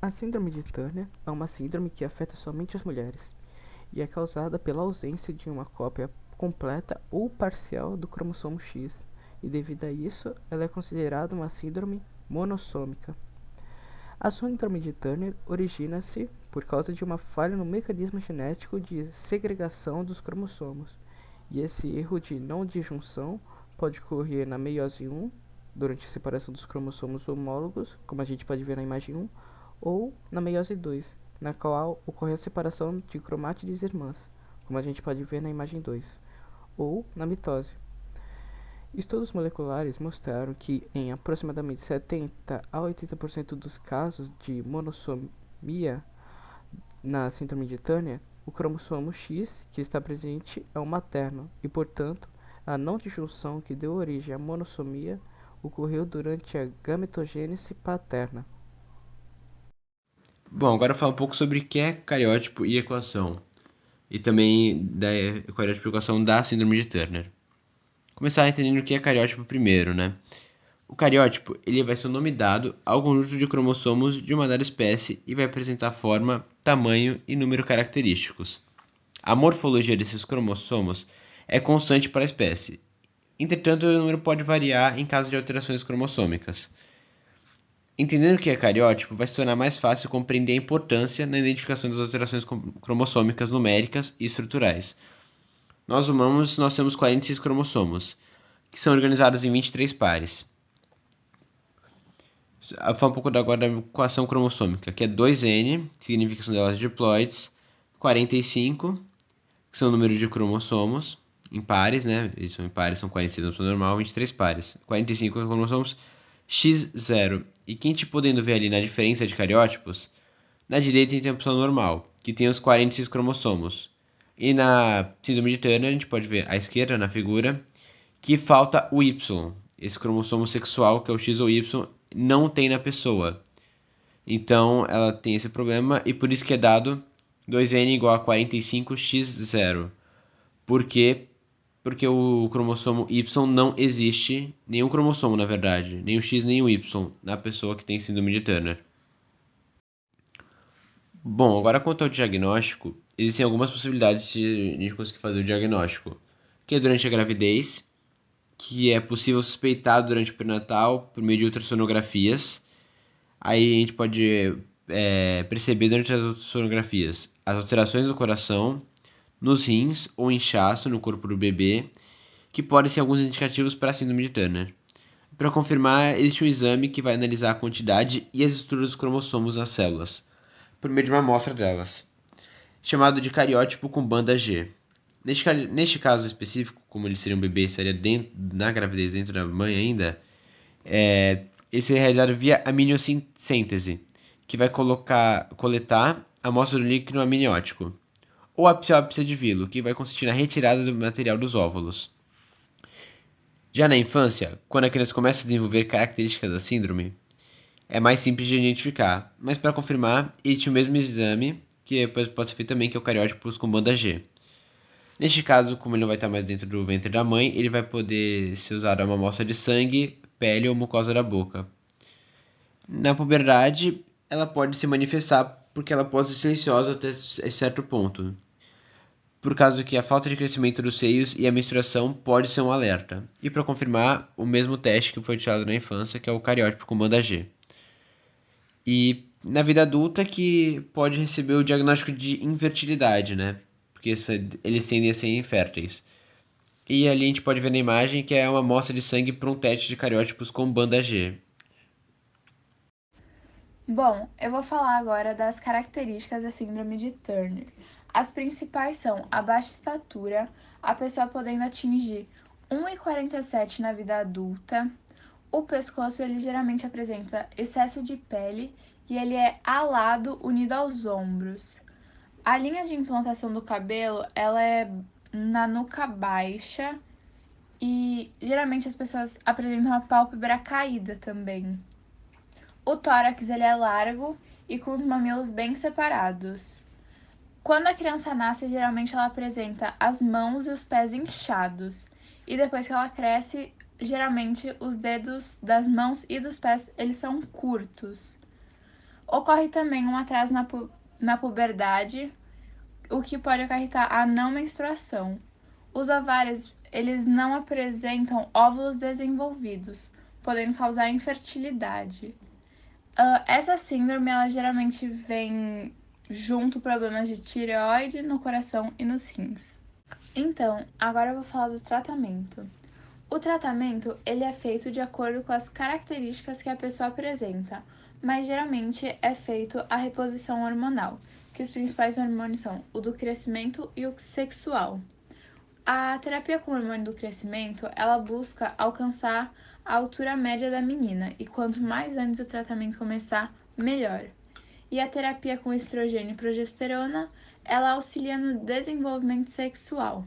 A síndrome de Turner é uma síndrome que afeta somente as mulheres e é causada pela ausência de uma cópia completa ou parcial do cromossomo X, e devido a isso, ela é considerada uma síndrome monossômica. A síndrome de Turner origina-se por causa de uma falha no mecanismo genético de segregação dos cromossomos, e esse erro de não disjunção pode ocorrer na meiose 1, durante a separação dos cromossomos homólogos, como a gente pode ver na imagem 1, ou na meiose 2, na qual ocorre a separação de cromátides irmãs, como a gente pode ver na imagem 2, ou na mitose. Estudos moleculares mostraram que em aproximadamente 70 a 80% dos casos de monossomia na síndrome de Turner, o cromossomo X que está presente é o materno e, portanto, a não disjunção que deu origem à monossomia ocorreu durante a gametogênese paterna. Bom, agora eu vou falar um pouco sobre o que é cariótipo e equação, e também da cariótipo e equação da síndrome de Turner. Começar entendendo o que é cariótipo primeiro, né? O cariótipo ele vai ser o nome dado ao conjunto de cromossomos de uma dada espécie e vai apresentar forma, tamanho e número característicos. A morfologia desses cromossomos é constante para a espécie. Entretanto, o número pode variar em caso de alterações cromossômicas. Entendendo o que é cariótipo, vai se tornar mais fácil compreender a importância na identificação das alterações cromossômicas numéricas e estruturais. Nós humanos nós temos 46 cromossomos, que são organizados em 23 pares. Vou falar um pouco agora da equação cromossômica, que é 2n, que significa que são delas diploides, 45, que são o número de cromossomos, em pares, né? Eles são em pares, são 46 no normal, 23 pares. 45 cromossomos, x0. E quem te podendo ver ali na diferença de cariótipos, na direita a gente tem a opção normal, que tem os 46 cromossomos. E na síndrome de Turner, a gente pode ver à esquerda na figura que falta o Y. Esse cromossomo sexual, que é o X ou Y, não tem na pessoa. Então ela tem esse problema e por isso que é dado 2n igual a 45x0. Por quê? Porque o cromossomo Y não existe, nenhum cromossomo na verdade, nem o X nem o Y, na pessoa que tem síndrome de Turner. Bom, agora quanto ao diagnóstico, existem algumas possibilidades de a gente conseguir fazer o diagnóstico, que é durante a gravidez, que é possível suspeitar durante o pré-natal por meio de ultrassonografias. Aí a gente pode perceber durante as ultrassonografias as alterações do coração, nos rins ou inchaço no corpo do bebê, que podem ser alguns indicativos para a síndrome de Turner. Para confirmar, existe um exame que vai analisar a quantidade e as estruturas dos cromossomos nas células, por meio de uma amostra delas, chamado de cariótipo com banda G. Neste caso específico, como ele seria um bebê e estaria na gravidez dentro da mãe ainda, ele seria realizado via amniocêntese, que vai coletar a amostra do líquido amniótico, ou a biópsia de vilo, que vai consistir na retirada do material dos óvulos. Já na infância, quando a criança começa a desenvolver características da síndrome, é mais simples de identificar, mas para confirmar, existe o mesmo exame, que pode ser feito também, que é o cariótipo com banda G. Neste caso, como ele não vai estar mais dentro do ventre da mãe, ele vai poder ser usado uma amostra de sangue, pele ou mucosa da boca. Na puberdade, ela pode se manifestar porque ela pode ser silenciosa até certo ponto, por causa que a falta de crescimento dos seios e a menstruação pode ser um alerta. E para confirmar, o mesmo teste que foi tirado na infância, que é o cariótipo com banda G. E na vida adulta que pode receber o diagnóstico de infertilidade, né? Porque eles tendem a ser inférteis. E ali a gente pode ver na imagem que é uma amostra de sangue para um teste de cariótipos com banda G. Bom, eu vou falar agora das características da síndrome de Turner. As principais são a baixa estatura, a pessoa podendo atingir 1,47 na vida adulta. O pescoço ele geralmente apresenta excesso de pele e ele é alado, unido aos ombros. A linha de implantação do cabelo, ela é na nuca baixa e geralmente as pessoas apresentam a pálpebra caída também. O tórax ele é largo e com os mamilos bem separados. Quando a criança nasce, geralmente ela apresenta as mãos e os pés inchados. E depois que ela cresce, geralmente os dedos das mãos e dos pés eles são curtos. Ocorre também um atraso na puberdade, o que pode acarretar a não menstruação. Os ovários, eles não apresentam óvulos desenvolvidos, podendo causar infertilidade. Essa síndrome, ela geralmente vem junto problemas de tireoide no coração e nos rins. Então, agora eu vou falar do tratamento. O tratamento, ele é feito de acordo com as características que a pessoa apresenta, mas geralmente é feito a reposição hormonal, que os principais hormônios são o do crescimento e o sexual. A terapia com hormônio do crescimento, ela busca alcançar a altura média da menina, e quanto mais antes o tratamento começar, melhor. E a terapia com estrogênio e progesterona, ela auxilia no desenvolvimento sexual.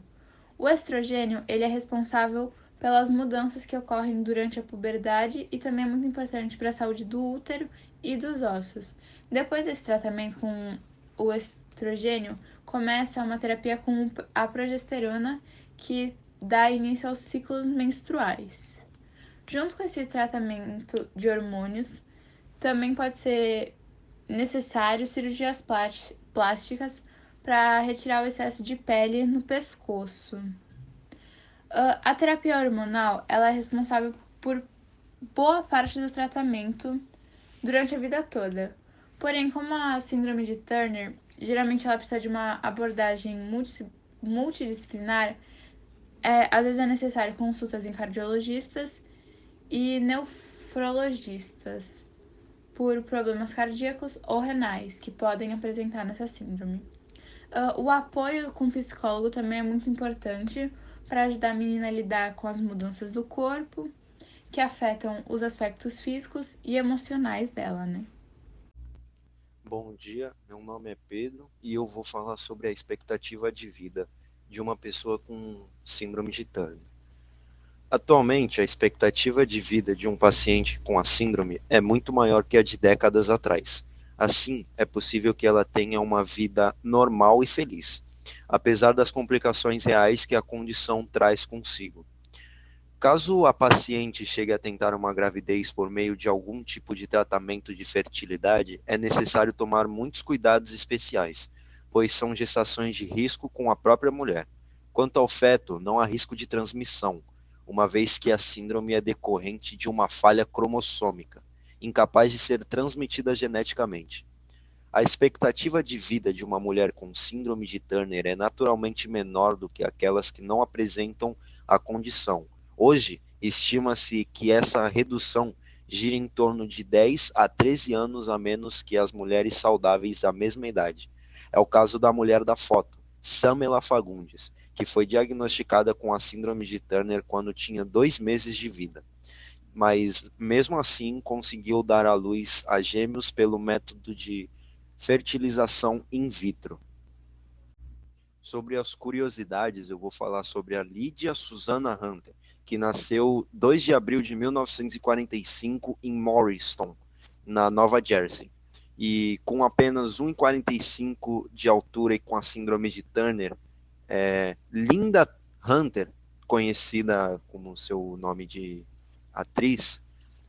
O estrogênio, ele é responsável pelas mudanças que ocorrem durante a puberdade e também é muito importante para a saúde do útero e dos ossos. Depois desse tratamento com o estrogênio, começa uma terapia com a progesterona, que dá início aos ciclos menstruais. Junto com esse tratamento de hormônios, também pode ser necessário cirurgias plásticas para retirar o excesso de pele no pescoço. A terapia hormonal, ela é responsável por boa parte do tratamento durante a vida toda. Porém, como a síndrome de Turner, geralmente ela precisa de uma abordagem multidisciplinar, às vezes é necessário consultas em cardiologistas e nefrologistas por problemas cardíacos ou renais que podem apresentar nessa síndrome. O apoio com psicólogo também é muito importante para ajudar a menina a lidar com as mudanças do corpo, que afetam os aspectos físicos e emocionais dela, né? Bom dia, meu nome é Pedro e eu vou falar sobre a expectativa de vida de uma pessoa com síndrome de Turner. Atualmente, a expectativa de vida de um paciente com a síndrome é muito maior que a de décadas atrás. Assim, é possível que ela tenha uma vida normal e feliz, apesar das complicações reais que a condição traz consigo. Caso a paciente chegue a tentar uma gravidez por meio de algum tipo de tratamento de fertilidade, é necessário tomar muitos cuidados especiais, pois são gestações de risco com a própria mulher. Quanto ao feto, não há risco de transmissão, uma vez que a síndrome é decorrente de uma falha cromossômica, incapaz de ser transmitida geneticamente. A expectativa de vida de uma mulher com síndrome de Turner é naturalmente menor do que aquelas que não apresentam a condição. Hoje, estima-se que essa redução gira em torno de 10 a 13 anos a menos que as mulheres saudáveis da mesma idade. É o caso da mulher da foto, Samela Fagundes, que foi diagnosticada com a síndrome de Turner quando tinha 2 meses de vida. Mas, mesmo assim, conseguiu dar à luz a gêmeos pelo método de fertilização in vitro. Sobre as curiosidades, eu vou falar sobre a Lydia Susanna Hunter, que nasceu 2 de abril de 1945 em Morristown, na Nova Jersey. E com apenas 1,45 de altura e com a síndrome de Turner, Linda Hunter, conhecida como seu nome de atriz,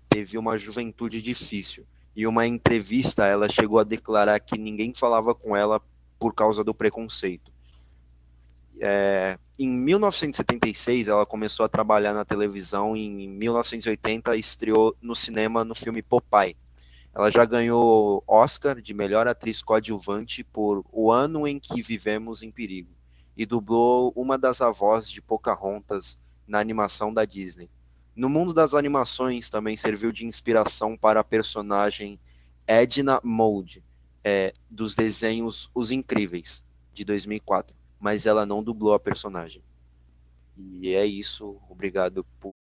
teve uma juventude difícil. E uma entrevista, ela chegou a declarar que ninguém falava com ela por causa do preconceito. Em 1976, ela começou a trabalhar na televisão e em 1980 estreou no cinema no filme Popeye. Ela já ganhou Oscar de melhor atriz coadjuvante por O Ano em que Vivemos em Perigo e dublou uma das avós de Pocahontas na animação da Disney. No mundo das animações também serviu de inspiração para a personagem Edna Mode, dos desenhos Os Incríveis, de 2004. Mas ela não dublou a personagem. E é isso, obrigado por